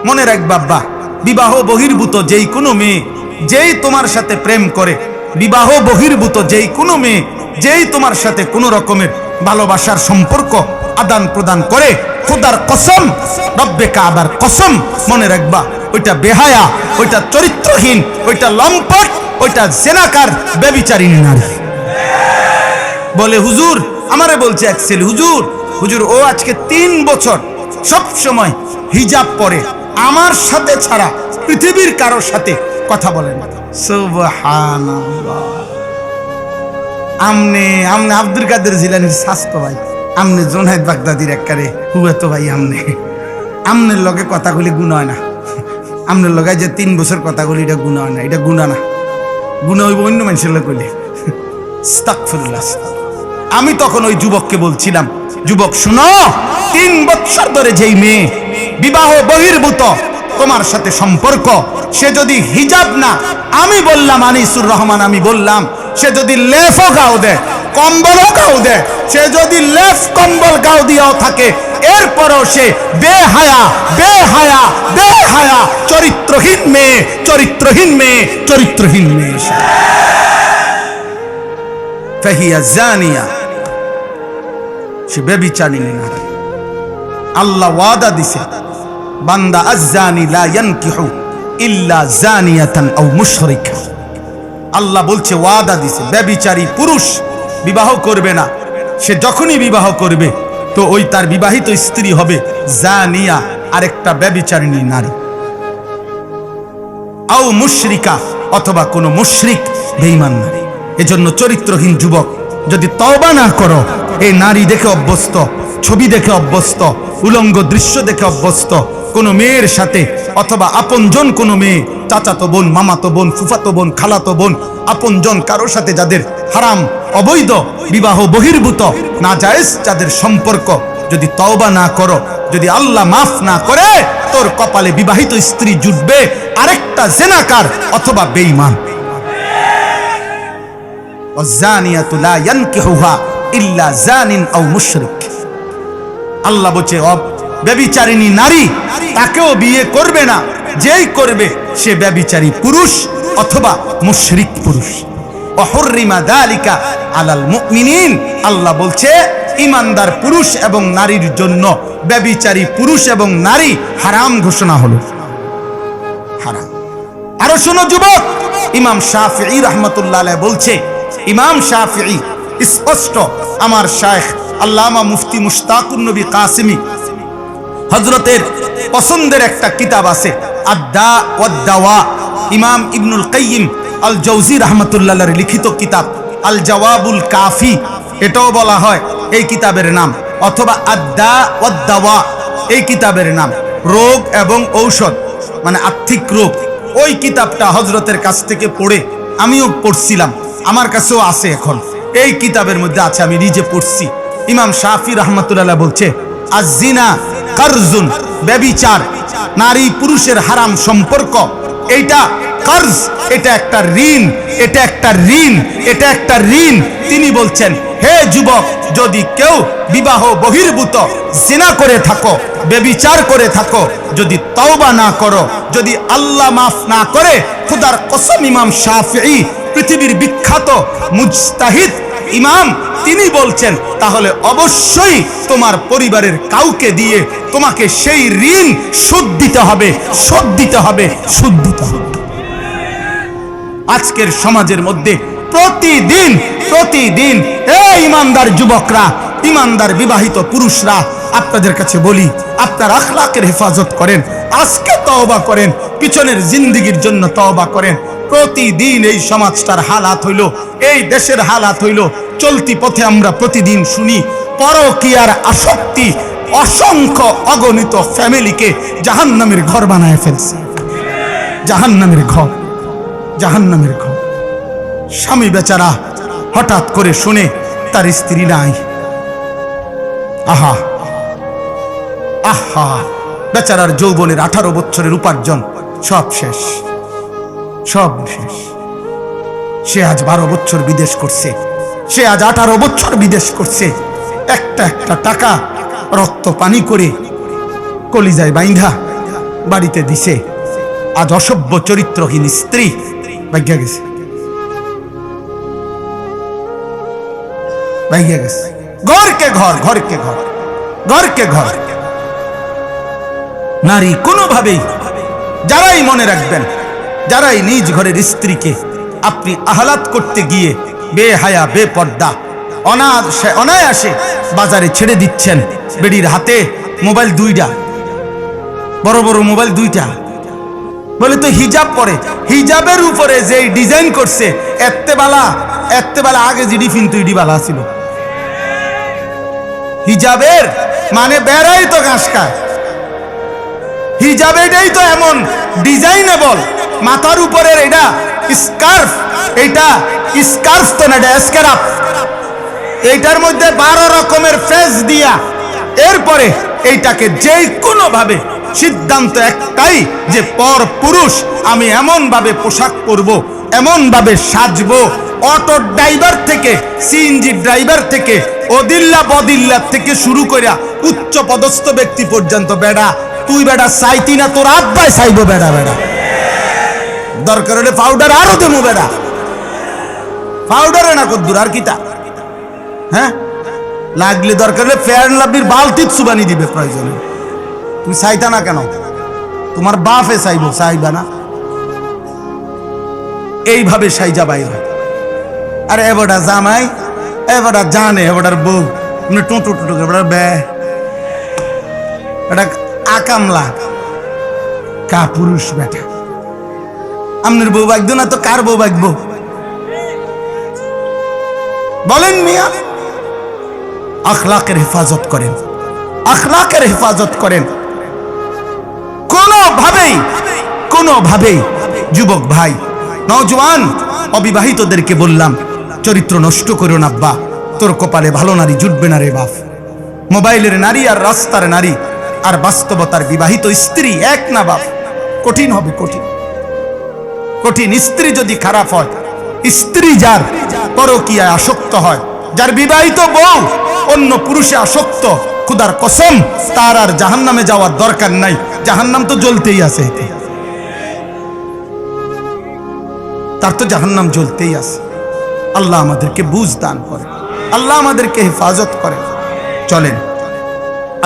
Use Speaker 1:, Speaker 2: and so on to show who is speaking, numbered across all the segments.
Speaker 1: মনে রাখ বাবা, বিবাহ বহির্ভূত যেই কোনো মেয়ে যেই তোমার সাথে প্রেম করে, বিবাহ বহির্ভূত যেই কোনো মেয়ে যেই তোমার সাথে কোনো রকমের ভালোবাসার সম্পর্ক আদান প্রদান করে, খোদার কসম, রব্বে কাবার কসম, মনে রাখবা ওইটা বেহায়া, ওইটা চরিত্রহীন, ওইটা লম্পট, ওইটা জেনাকার, ব্যভিচারিণী নারী। বলে হুজুর, আমারে বলছে এক ছেলে, হুজুর হুজুর ও আজকে 3 বছর সব সময় হিজাব পরে, আমার সাথে ছাড়া পৃথিবীর কারোর সাথে কথা বলে না। সুবহানাল্লাহ। আমনে আব্দুল কাদের জিলানীর শাস্তো ভাই, আমনে জুনায়েদ বাগদাদির একবারে হুয়াতো ভাই, আমনের লগে কথাগুলি গুণ হয় না। আমনের লগে যে 3 বছর কথাগুলি, এটা গুণ হয় না, এটা গুণা না, গুণা হইব অন্য মানুষের লোক হইলে। আস্তাগফিরুল্লাহ। আমি তখন ওই যুবককে বলছিলাম, যুবক শুনো, 3 বছর ধরে যেই মেয়ে বিবাহ বহির্ভূত তোমার সাথে সম্পর্ক, সে যদি হিজাব না, আমি বললাম আনিসুর রহমান, আমি বললাম সে যদি লেফও গাও দেয়, কম্বলও গাও দেয়, সে যদি লেফ কম্বল গাও দিয়েও থাকে, এরপরও সে বেহায়া বেহায়া বেহায়া, চরিত্রহীন মেয়ে, চরিত্রহীন মেয়ে, চরিত্রহীন মেয়ে। ফাহিয়া জানিয়া, সে ব্যভিচারিণী নারী। আল্লাহ ওয়াদা দিছে, বান্দা আয-জানি লা ইয়ানকিহু ইল্লা জানিয়াতান আও মুশরিকা। আল্লাহ বলছে, ওয়াদা দিছে, ব্যভিচারী পুরুষ বিবাহ করবে না। সে যখনই বিবাহ করবে তো ওই তার বিবাহিত স্ত্রী হবে জানিয়া, আরেকটা ব্যভিচারিণী নারী, আও মুশরিকা, অথবা কোনো মুশরিক বেঈমান নারী। এজন্য চরিত্রহীন যুবক যদি তওবা না করো, এই নারী দেখে অভ্যস্ত, ছবি দেখে অভ্যস্ত, উলঙ্গ দৃশ্য দেখে অভ্যস্ত কোনো মেয়ের সাথে, অথবা আপনজন কোনো মেয়ে, চাচাতো বোন, মামাতো বোন, ফুফাতো বোন, খালাতো বোন, আপনজন কারোর সাথে যাদের হারাম, অবৈধ, বিবাহ বহির্ভূত, নাজায়েজ যাদের সম্পর্ক, যদি তওবা না করো, যদি আল্লাহ মাফ না করে, তোর কপালে বিবাহিত স্ত্রী জুটবে আরেকটা জেনাকার অথবা বেঈমান। ওয়াজানিয়াতু লা ইয়ানকিহুহা ইল্লা জানিন আও মুশরিক। আল্লাহ বলছে, ব্যভিচারিণী নারী তাকেও বিয়ে করবে না, যেই করবে সে ব্যভিচারী পুরুষ অথবা মুশরিক পুরুষ। ওয়াহুররিমা যালিকা আলাল মুমিনিন। আল্লাহ বলছে, ঈমানদার পুরুষ এবং নারীর জন্য ব্যভিচারী পুরুষ এবং নারী হারাম ঘোষণা হলো, হারাম। আরো শোনো যুবক, ইমাম শাফিঈ রাহমাতুল্লাহ আলাইহি বলছে, ইমাম শাফিঈ স্পষ্ট, আমার শাইখ আল্লামা মুফতি মুশতাকুন নবী কাসিমি হযরতের পছন্দের একটা কিতাব আছে, আদ-দা ওয়াদ-দাওয়া, ইমাম ইবনুল কাইয়িম আল জাওজি রাহমাতুল্লাহ আলাইহির লিখিত কিতাব আল জওয়াবুল কাফি, এটাও বলা হয় এই কিতাবের নাম, অথবা আদ-দা ওয়াদ-দাওয়া এই কিতাবের নাম, রোগ এবং ঔষধ, মানে আর্থিক রোগ। ওই কিতাবটা হযরতের কাছ থেকে পড়ে আমিও পড়ছিলাম, আমার কাছেও আছে এখন, এই কিতাবের মধ্যে আছে, আমি নিজে পড়ছি। ইমাম শাফি রাহমাতুল্লাহ বলছে, আজ-জিনা কারজুন, ব্যভিচার, নারী পুরুষের হারাম সম্পর্ক, এইটা কার্জ, এটা একটা ঋণ, এটা একটা ঋণ, এটা একটা ঋণ। তিনি বলছেন, হে যুবক, যদি কেউ বিবাহ বহির্ভূত জিনা করে থাকো, ব্যভিচার করে থাকো, যদি তওবা না করো, যদি আল্লাহ মাফ না করে, খোদার কসম, ইমাম শাফিঈ পৃথিবীর বিখ্যাত মুজতাহিদ ইমাম, তিনি বলছেন, তাহলে অবশ্যই তোমার পরিবারের কাউকে দিয়ে তোমাকে সেই ঋণ শোধ দিতে হবে, শোধ দিতে হবে, শোধ দিতে হবে। আজকের সমাজের মধ্যে প্রতিদিন প্রতিদিন এই ইমানদার যুবকরা, ইমানদার বিবাহিত পুরুষরা, আপনাদের কাছে বলি, আপনার আখলাকের হেফাজত করেন, আজকে তওবা করেন, পিছনের জিন্দেগির জন্য তওবা করেন। প্রতিদিন এই সমাজটার হালাত হইল, এই দেশের হালাত হইল, চলতি পথে আমরা প্রতিদিন শুনি পরকীয়ার আসক্তি অসংখ্য অগণিত ফ্যামিলিকে জাহান্নামের ঘর বানায় ফেলছে, জাহান্নামের ঘর, জাহান্নামের ঘর। স্বামী বেচারা হঠাৎ করে শুনে তার স্ত্রী নাই, আহা আহা, বেচারার যৌবনের 18 বছরের উপার্জন সব শেষ, সব শেষ। সে আজ 12 বছর বিদেশ করছে, সে আজ 18 বছর বিদেশ করছে, একটা একটা টাকা রক্ত পানি করে কলিজায় বাইন্ধা বাড়িতে দিছে, আজ অসভ্য চরিত্রহীন স্ত্রী ভাগ্যা গেছে, ভাগ্যা গেছে। ঘরকে ঘর, ঘরকে ঘর, ঘরকে ঘর। নারী কোনোভাবেই, যারাই মনে রাখবেন, যারাই নিজ ঘরের স্ত্রীকে আপনি আহ্লাদ করতে গিয়ে বেহায়া বেপর্দা অনায়াসে বাজারে ছেড়ে দিচ্ছেন, বেডির হাতে মোবাইল দুইটা, বড় বড় মোবাইল দুইটা, বলে তো হিজাব পরে, হিজাবের উপরে যে ডিজাইন করছে এত্তেবালা আগে জিডি ফিন্তু ইডি বালা ছিল। হিজাবের মানে বেড়াই তো ঘাস খায়, হিজাবেটাই তো এমন ডিজাইনেবল, মাথার উপরের এটা স্কার্ফ, এটা স্কার্ফ তো না, এটা স্কার্ফ, এইটার মধ্যে 12 রকমের ফেস দিয়া, এরপরে এইটাকে যে কোনো ভাবে সিদ্ধান্ত একটাই যে পর পুরুষ আমি এমন ভাবে পোশাক পরবো, এমন ভাবে সাজবো, অটো ড্রাইভার থেকে সিএনজি ড্রাইভার থেকে অদিল্লা বদিল্লা থেকে শুরু করে উচ্চ পদস্থ ব্যক্তি পর্যন্ত, বেড়া তুই বেড়া চাইতি না, তোর আব্বাই চাইবো বেড়া, বেড়া দরকার হলে পাউডার আরো দেবো, বেড়া পাউডারে না কদ্দুর আর কিতা, হ্যাঁ লাগলে দরকার হলে ফেয়ার লাভলির বালতিত সুবানি দিবে প্রয়োজনে, তুমি চাইতা না কেন? তোমার বাপে চাইবো, চাইবা না? এইভাবে সাইজা বাইরে। আরে এবারটা জামাই, এবারটা জানে, এবারটার বউ টুটু টুটু, এবার বে এটা আকামলা কা পুরুষ বেটা, আপনার বউ বাগতো না তো কার বউ বাগবো বলেন? মিয়া আখলাকের হেফাজত করেন, আখলাকের হেফাজত করেন। কোনোভাবেই যুবক ভাই, নওজওয়ান অবিবাহিতদেরকে বললাম, চরিত্র নষ্ট করো না আব্বা, তোর কপালে ভালো নারী জুটবে না রে বাপ। মোবাইলের নারী আর রাস্তার নারী আর বাস্তবতার বিবাহিত স্ত্রী এক না বাপ, কঠিন হবে, কঠিন কঠিন। স্ত্রী যদি খারাপ হয়, স্ত্রী যার পরকীয়ায় আসক্ত হয়, যার বিবাহিত বউ অন্য পুরুষে আসক্ত, খুদার কসম তার আর জাহান্নামে যাওয়ার দরকার নাই, জাহান্নাম তো জ্বলতেই আছে, তার তো জাহান্নাম জ্বলতেই আছে। আল্লাহ আমাদেরকে বুঝ দান করে, আল্লাহ আমাদেরকে হেফাজত করে। চলেন,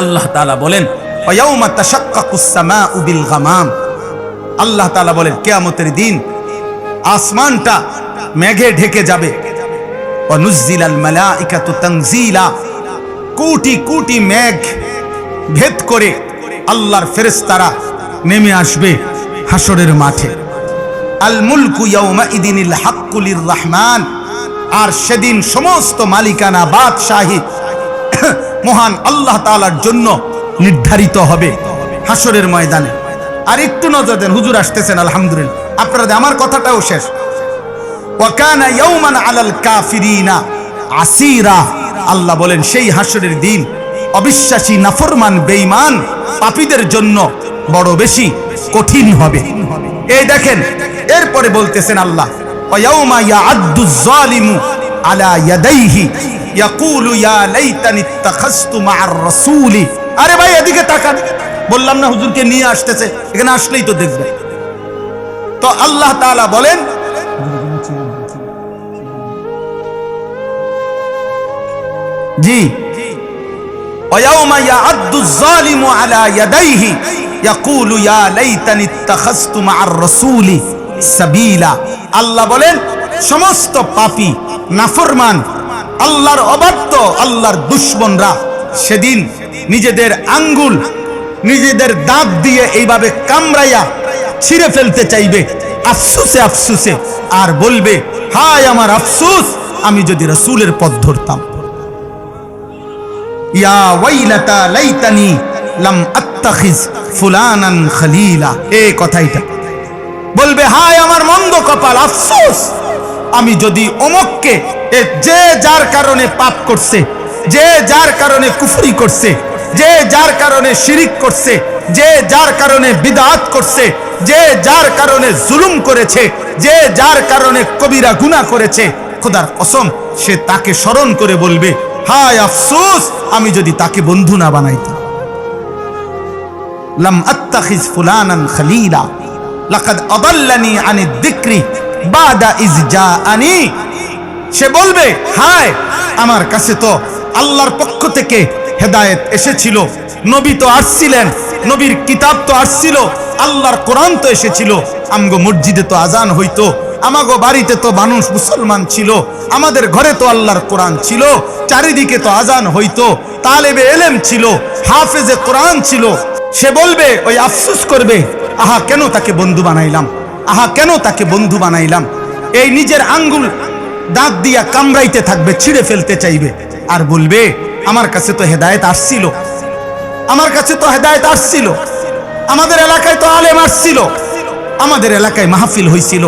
Speaker 1: আল্লাহ তাআলা বলেন ওয়ায়াউমা তাশাক্কাকুস সামাউ বিল গামাম, আল্লাহ তাআলা বলেন কিয়ামতের দিন আসমানটা মেঘে ঢেকে যাবে। ওয়া নুজ্জিলাল মালাইকাতু তানজিলা, কোটি কোটি মেঘ ভেদ করে আল্লাহর ফেরেশতারা নেমে আসবে হাসরের মাঠে। আল মুলকু ইয়াউমা ইদিনিল হাক্কু লির রহমান, আর সেদিন সমস্ত মালিকানা বাদশাহী মহান আল্লাহ তাআলার জন্য নির্ধারিত হবে হাসরের ময়দানে। আর একটু নজর দেন, হুজুর আসতেছেন আলহামদুলিল্লাহ, আপনারা আমার কথাটাও শেষ। ওয়া কানা ইয়াউমান আলাল কাফিরিনা আসিরা, আল্লাহ বলেন সেই হাসরের দিন অবিশ্বাসী, নাফরমান, বেঈমান পাপীদের জন্য বড় বেশি কঠিন হবে। এই দেখেন, এরপরে বলতেছেন আল্লাহ ওয়ায়াউমা ইয়াআদ্দুজ জালিমু আলা ইয়াদাইহি ইয়াকুলু ইয়া লাইতানি ইত্তাখাযতু মা'আর রাসূলি। আরে ভাই এদিকে তাকান, বললাম না হুজুরকে নিয়ে আসতেছে, এখানে আসলেই তো দেখবে। তো আল্লাহ তাআলা বলেন জি ওয়ায়াউমা ইয়াআদ্দুজ জালিমু আলা ইয়াদাইহি ইয়াকুলু ইয়া লাইতানি ইত্তাখাযতু মা'আর রাসূলি সাবিলা। আল্লাহ বলেন সমস্ত পাপী, নাফরমান, আল্লাহর অবাধ্য, আল্লাহর দুশমনরা সেদিন নিজেদের আঙ্গুল, নিজেদের দাঁত দিয়ে এইভাবে কামড়াইয়া ছিঁড়ে ফেলতে চাইবে আফসোসে আফসোসে, আর বলবে হায় আমার আফসোস, আমি যদি রাসূলের পথ ধরতাম। ইয়া ওয়াইলাতা লাইতানি লাম আত্তাখিজ ফুলানান খলিলা, এই কথাইটা বলবে হায় আমার মন্দ কপাল, আফসোস আমি যদি অমুককে, যে যার কারণে পাপ করছে, যে যার কারণে কুফরি করছে, যে যার কারণে শিরিক করছে, যে যার কারণে বিদআত করছে, যে যার কারণে জুলুম করেছে, যে যার কারণে কবিরা গুনাহ করেছে, খোদার কসম সে তাকে স্মরণ করে বলবে হায় আফসোস আমি যদি তাকে বন্ধু না বানাইতাম। লাম আত্তাখিজ ফুলানান খলিলা লাকাদ আদাল্লানি আনিদ যিকরি বাদা ইজ জাআনি। সে বলবে, হায় আমার কাছে তো আল্লাহর পক্ষ থেকে হেদায়েত এসেছিল, নবী তো আসছিলেন, নবীর কিতাব তো আসছিল, আল্লাহর কোরআন তো এসেছিল, আমগো মসজিদে তো আজান হইতো, আমাগো বাড়িতে তো মানুষ মুসলমান ছিল, আমাদের ঘরে তো আল্লাহর কোরআন ছিল, চারিদিকে তো আজান হইতো, তালেবে এলেম ছিল, হাফেজে কোরআন ছিল। সে বলবে, ওই আফসোস করবে, আহা কেন তাকে বন্ধু বানাইলাম, আহা কেন তাকে বন্ধু বানাইলাম। এই নিজের আঙ্গুল দাঁত দিয়া কামড়াইতে থাকবে, ছিঁড়ে ফেলতে চাইবে, আর বলবে আমার কাছে তো হেদায়েত আসছিল, আমার কাছে তো হেদায়েত আসছিল, আমাদের এলাকায় তো আলেম আসছিল, আমাদের এলাকায় মাহফিল হইছিল,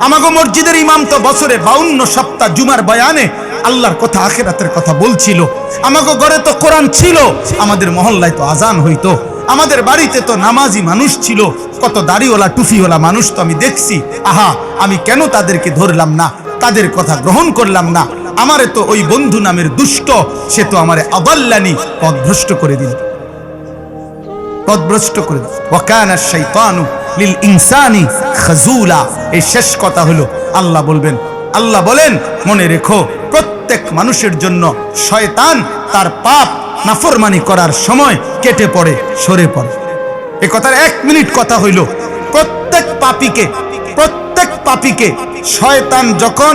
Speaker 1: আমাগো মসজিদের ইমাম তো বছরে 52 সপ্তাহ জুমার বয়ানে আল্লাহর কথা আখিরাতের কথা বলছিল, আমাগো ঘরে তো কোরআন ছিল, আমাদের মহল্লায় তো আজান হইতো, আমাদের বাড়িতে তো নামাজি মানুষ ছিল, কত দাড়িওয়ালা টুফিওয়ালা মানুষ তো আমি দেখছি, আহা আমি কেন তাদেরকে ধরলাম না, তাদের কথা গ্রহণ করলাম না। আমারে তো ওই বন্ধু নামের দুষ্ট, সে তো আমারে আদাল্লানি, পথভ্রষ্ট করে দিল, পথভ্রষ্ট করে দিল। ওয়া কানা শাইতানু লিল ইনসানি খাজুলা। এই শেষ কথা হলো আল্লাহ বলবেন, আল্লাহ বলেন মনে রেখো প্রত্যেক মানুষের জন্য শয়তান তার পাপ নাফরমানি করার সময় কেটে পড়ে, সরে পড়ে। এই কথার 1 মিনিট কথা হইল, প্রত্যেক পাপীকে শয়তান যখন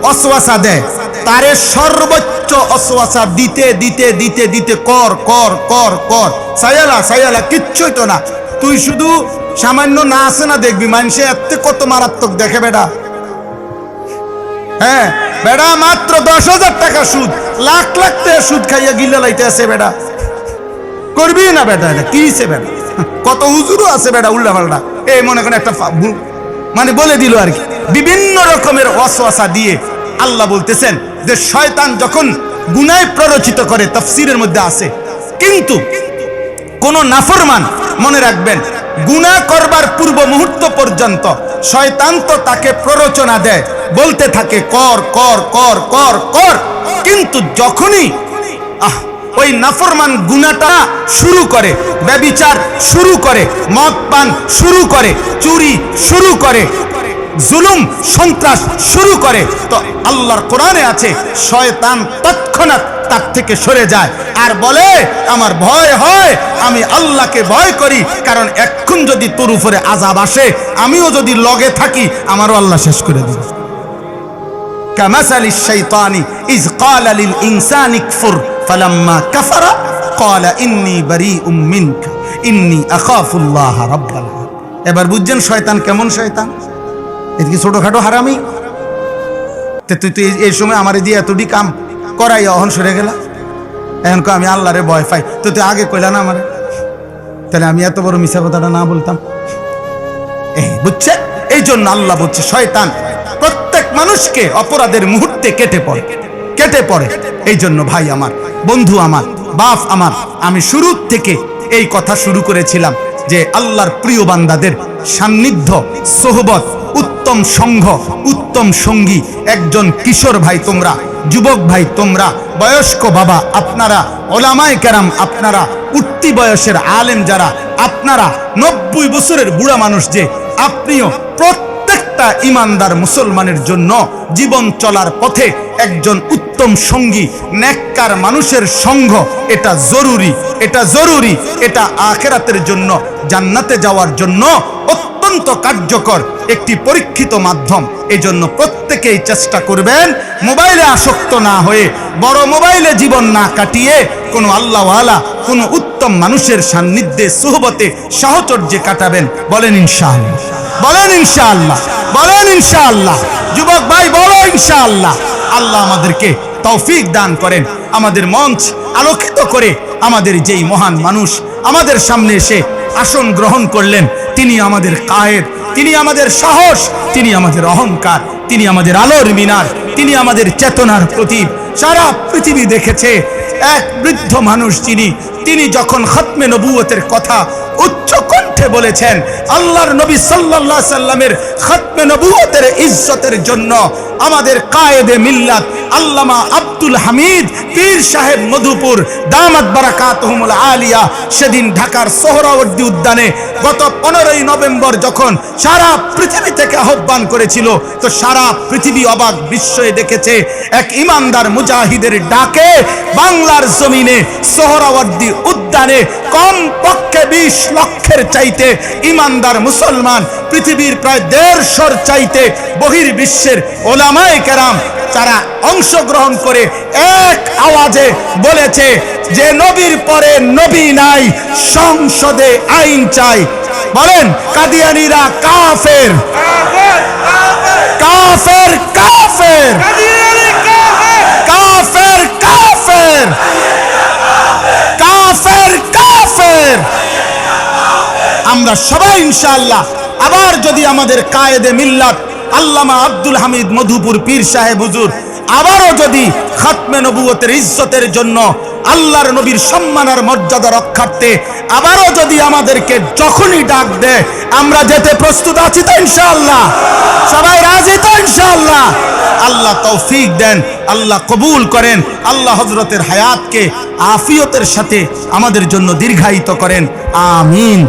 Speaker 1: ওয়াসওয়াসা দেয়, তারে সর্বোচ্চ ওয়াসওয়াসা দিতে দিতে দিতে দিতে কর কর কর কর, সায়ালা কিচ্ছুই তো না, তুই শুধু সামান্য না আছে না দেখবি, মানুষে এত কত মারাত্মক দেখে বেটা। হ্যাঁ বেটা, মাত্র 10,000 টাকা সুদ, লাখ লাখ টাকা সুদ খাইয়া গিল্লা লাইতে আছে বেটা, করবি না বেটা, এটা কিছে বেটা, কত হুজুরও আছে বেটা উল্টা পাল্টা, এই মনে করেন একটা মানে বলে দিল আর কি, বিভিন্ন রকমের ওয়াসওয়াসা দিয়ে। আল্লাহ বলতেছেন যে শয়তান যখন গুনাহে প্ররোচিত করে, তাফসীরের মধ্যে আছে, কিন্তু কোন নাফরমান মনে রাখবেন গুনাহ করবার পূর্ব মুহূর্ত পর্যন্ত শয়তান তো তাকে প্ররোচনা দেয়, বলতে থাকে কর কর কর কর কর, কিন্তু যখনই ওই নাফরমান গুনাহটা শুরু করে, ব্যভিচার শুরু করে, মদ পান শুরু করে, চুরি শুরু করে, জুলুম সন্ত্রাস শুরু করে, তো আল্লাহর কোরআনে আছে শয়তান তৎক্ষণাৎ তার থেকে সরে যায় আর বলে আমার ভয় হয়, আমি আল্লাহকে ভয় করি, কারণ এখন যদি তোর উপরে আযাব আসে, আমিও যদি লগে থাকি, আমারও আল্লাহ শেষ করে দিবে। কামাসালিশ শাইতানি ইজ ক্বালা লিল ইনসানি কফুর ফালাম্মা কাফারা ক্বালা ইন্নী বারীউম মিনকা ইন্নী আখাফুল্লাহ রাব্বাল আলামিন। এবার বুঝছেন শয়তান কেমন শয়তান? এদিকে ছোটখাটো হারামি, তুই তো এই সময় আমার দিয়ে এতটি কাম করাই অহন সরে গেলা, এখন আমি আল্লাহরে ভয় পাই, তো তুই আগে কইলা না আমারে, তাহলে আমি এত বড় মিথ্যা কথাটা না বলতাম। বুঝছে? এই জন্য আল্লাহ বলছে শয়তান প্রত্যেক মানুষকে অপরাধের মুহূর্তে কেটে পড়ে। এই জন্য ভাই আমার, বন্ধু আমার, বাপ আমার, আমি শুরু থেকে এই কথা শুরু করেছিলাম যে আল্লাহর প্রিয় বান্দাদের সান্নিধ্য, সোহবত, উত্তম সংঘ, উত্তম সঙ্গী, একজন কিশোর ভাই তোমরা, যুবক ভাই তোমরা, বয়স্ক বাবা আপনারা, ওলামায়ে কেরাম আপনারা, উঠতি বয়সের আলেম যারা আপনারা, 90 বছরের বুড়া মানুষ যে আপনিও, প্রত্যেকটা ইমানদার মুসলমানের জন্য জীবন চলার পথে একজন উত্তম সঙ্গী, নেককার মানুষের সঙ্গ এটা জরুরি, এটা আখিরাতের জন্য, জান্নাতে যাওয়ার জন্য অত্যন্ত কার্যকর একটি পরীক্ষিত মাধ্যম। এই জন্য প্রত্যেকেই চেষ্টা করবেন মোবাইলে আসক্ত না হয়ে, বড় মোবাইলে জীবন না কাটিয়ে কোনো আল্লাহওয়ালা, কোনো উত্তম মানুষের সান্নিধ্যে, সুহবতে, সাহচর্যে কাটাবেন। বলেন ইনশাআল্লাহ, বলেন ইনশাআল্লাহ, বলেন ইনশাআল্লাহ। যুবক ভাই বলো ইনশাআল্লাহ। আল্লাহ আমাদেরকে তৌফিক দান করেন, আমাদের মঞ্চ আলোকিত করে আমাদের যেই মহান মানুষ আমাদের সামনে এসে আসন গ্রহণ করলেন, তিনি আমাদের কায়েদ, তিনি আমাদের সাহস, তিনি আমাদের অহংকার, তিনি আমাদের আলোর মিনার, তিনি আমাদের চেতনার প্রতীক। সারা পৃথিবী দেখেছে এক বৃদ্ধ মানুষ তিনি যখন খতমে নবুয়তের কথা উচ্চ কণ্ঠে বলেছেন, আল্লাহর নবী সাল্লাল্লাহু আলাইহি সাল্লামের খতমে নবুয়তের ইজ্জতের জন্য আমাদের কায়েদে মিল্লাত আল্লামা আব্দুল হামিদ পীর সাহেব মধুপুর দামাত বারাকাতুহুমুল আলিয়া সেদিন ঢাকার সোহরাওয়ার্দী উদ্যানে গত 15ই নভেম্বর যখন সারা পৃথিবী থেকে আহ্বান করেছিল, তো সারা পৃথিবী অবাক বিস্ময়ে দেখেছে এক ইমানদার মুজাহিদের ডাকে বাংলার জমিনে সোহরাওয়ার্দী উদ্যানে কমপক্ষে 20 লক্ষের চাইতে ইমানদার মুসলমান, পৃথিবীর প্রায় 150 চাইতে বহির্বিশ্বের ওলামায়ে কেরাম তারা অংশগ্রহণ করে এক আওয়াজে বলেছে যে নবীর পরে নবী নাই, সংসদে আইন চাই। বলেন কাদিয়ানীরা কাফের, কাফের, কাফের, কাফের, কাফের, কাফের, কাফের। আমরা সবাই ইনশাআল্লাহ আবার যদি আমাদের কায়েদে মিল্লাত আল্লামা আব্দুল হামিদ মধুপুর পীর সাহেব হুজুর আবারও যদি খাতমে নবুয়তের ইজ্জতের জন্য আল্লাহর নবীর সম্মান আর মর্যাদা রক্ষার্থে আবারও যদি আমাদেরকে যখনই ডাক দেয় আমরা যেতে প্রস্তুত আছি তো ইনশাআল্লাহ? সবাই রাজি তো ইনশাআল্লাহ? আল্লাহ তৌফিক দেন, আল্লাহ কবুল করেন, আল্লাহ হযরতের হায়াতকে আফিয়তের সাথে আমাদের জন্য দীর্ঘায়িত করেন, আমিন।